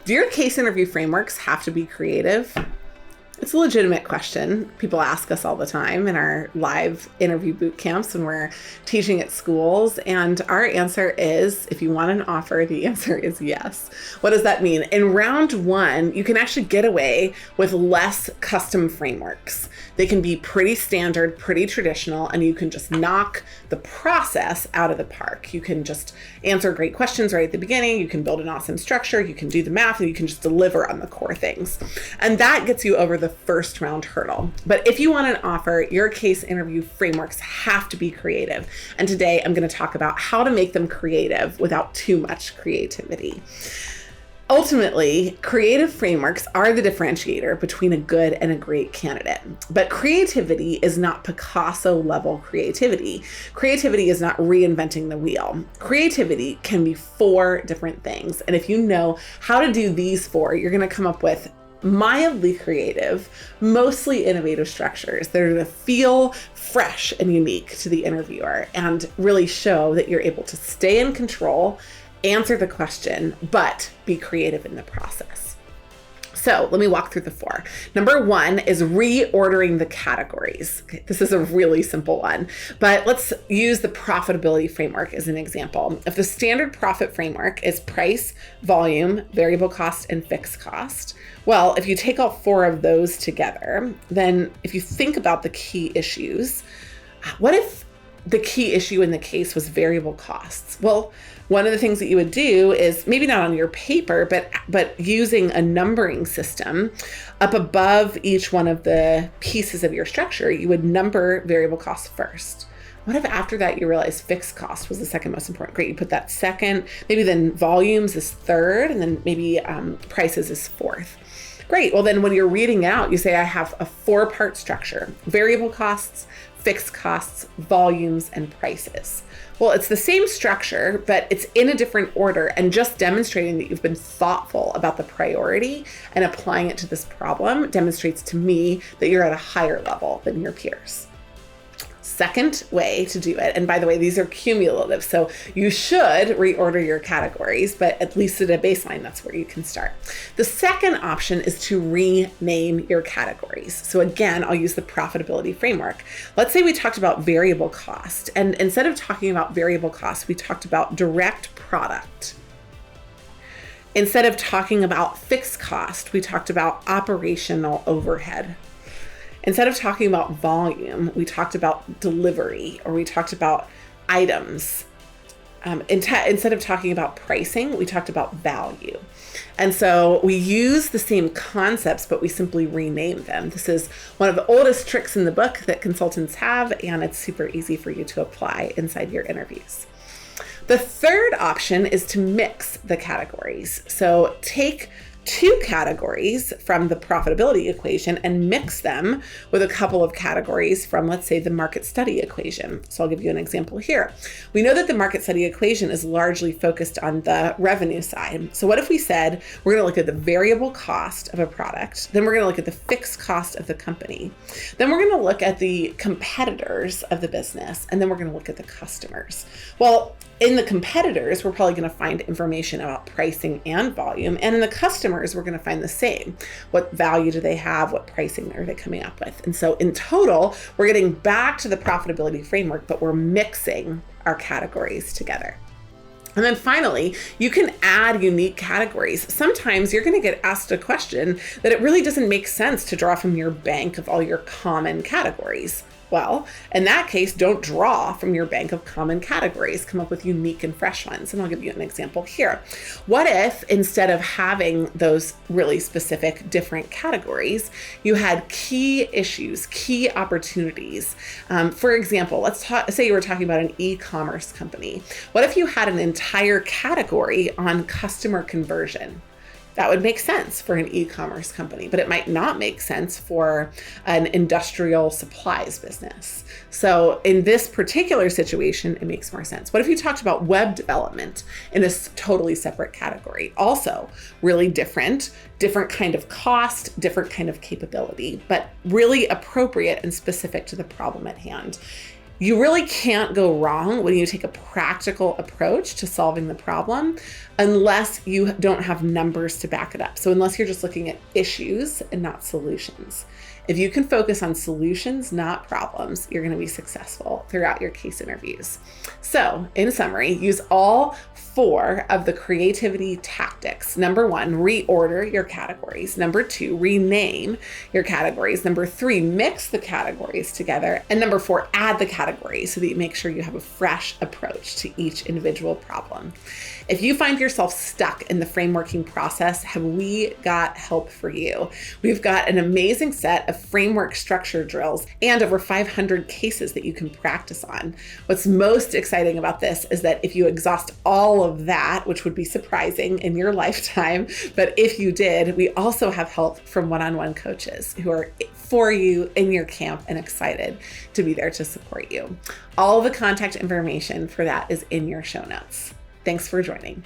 Do your case interview frameworks have to be creative? It's a legitimate question. People ask us all the time in our live interview boot camps when we're teaching at schools. And our answer is, if you want an offer, the answer is yes. What does that mean? In round one, you can actually get away with less custom frameworks. They can be pretty standard, pretty traditional, and you can just knock the process out of the park. You can just answer great questions right at the beginning. You can build an awesome structure. You can do the math, and you can just deliver on the core things. And that gets you over the first round hurdle. But if you want an offer, your case interview frameworks have to be creative. And today I'm going to talk about how to make them creative without too much creativity. Ultimately, creative frameworks are the differentiator between a good and a great candidate. But creativity is not Picasso level creativity. Creativity is not reinventing the wheel. Creativity can be 4 different things. And if you know how to do these 4, you're going to come up with mildly creative, mostly innovative structures that are going to feel fresh and unique to the interviewer and really show that you're able to stay in control, answer the question, but be creative in the process. So let me walk through the 4. Number 1 is reordering the categories. Okay, this is a really simple one, but let's use the profitability framework as an example. If the standard profit framework is price, volume, variable cost, and fixed cost, well, if you take all 4 of those together, then if you think about the key issues, what if the key issue in the case was variable costs? Well, one of the things that you would do is maybe not on your paper, but using a numbering system up above each one of the pieces of your structure, you would number variable costs first. What if after that you realize fixed cost was the second most important? Great, you put that second, maybe then volumes is third, and then maybe prices is fourth. Great, well then when you're reading out, you say I have a 4-part structure: variable costs, fixed costs, volumes, and prices. Well, it's the same structure, but it's in a different order, and just demonstrating that you've been thoughtful about the priority and applying it to this problem demonstrates to me that you're at a higher level than your peers. Second way to do it, and by the way, these are cumulative, so you should reorder your categories, but at least at a baseline, that's where you can start. The second option is to rename your categories. So again, I'll use the profitability framework. Let's say we talked about variable cost, and instead of talking about variable cost, we talked about direct product. Instead of talking about fixed cost, we talked about operational overhead. Instead of talking about volume, we talked about delivery, or we talked about items. Instead of talking about pricing, we talked about value. And so we use the same concepts, but we simply rename them. This is one of the oldest tricks in the book that consultants have, and it's super easy for you to apply inside your interviews. The third option is to mix the categories. So take 2 categories from the profitability equation and mix them with a couple of categories from, let's say, the market study equation. So I'll give you an example here. We know that the market study equation is largely focused on the revenue side. So what if we said, we're going to look at the variable cost of a product, then we're going to look at the fixed cost of the company, then we're going to look at the competitors of the business, and then we're going to look at the customers. Well, in the competitors, we're probably going to find information about pricing and volume. And in the customers, we're going to find the same. What value do they have? What pricing are they coming up with? And so in total, we're getting back to the profitability framework, but we're mixing our categories together. And then finally, you can add unique categories. Sometimes you're going to get asked a question that it really doesn't make sense to draw from your bank of all your common categories. Well, in that case, don't draw from your bank of common categories. Come up with unique and fresh ones. And I'll give you an example here. What if instead of having those really specific different categories, you had key issues, key opportunities? For example, let's say you were talking about an e-commerce company. What if you had an entire category on customer conversion? That would make sense for an e-commerce company, but it might not make sense for an industrial supplies business. So in this particular situation, it makes more sense. What if you talked about web development in a totally separate category? Also really different kind of cost, different kind of capability, but really appropriate and specific to the problem at hand. You really can't go wrong when you take a practical approach to solving the problem unless you don't have numbers to back it up. So unless you're just looking at issues and not solutions. If you can focus on solutions, not problems, you're going to be successful throughout your case interviews. So in summary, use all 4 of the creativity tactics. Number 1, reorder your categories. Number 2, rename your categories. Number 3, mix the categories together. And number 4, add the categories so that you make sure you have a fresh approach to each individual problem. If you find yourself stuck in the frameworking process, have we got help for you? We've got an amazing set of framework structure drills and over 500 cases that you can practice on. What's most exciting about this is that if you exhaust all of that, which would be surprising in your lifetime, but if you did, we also have help from one-on-one coaches who are for you in your camp and excited to be there to support you. All the contact information for that is in your show notes. Thanks for joining.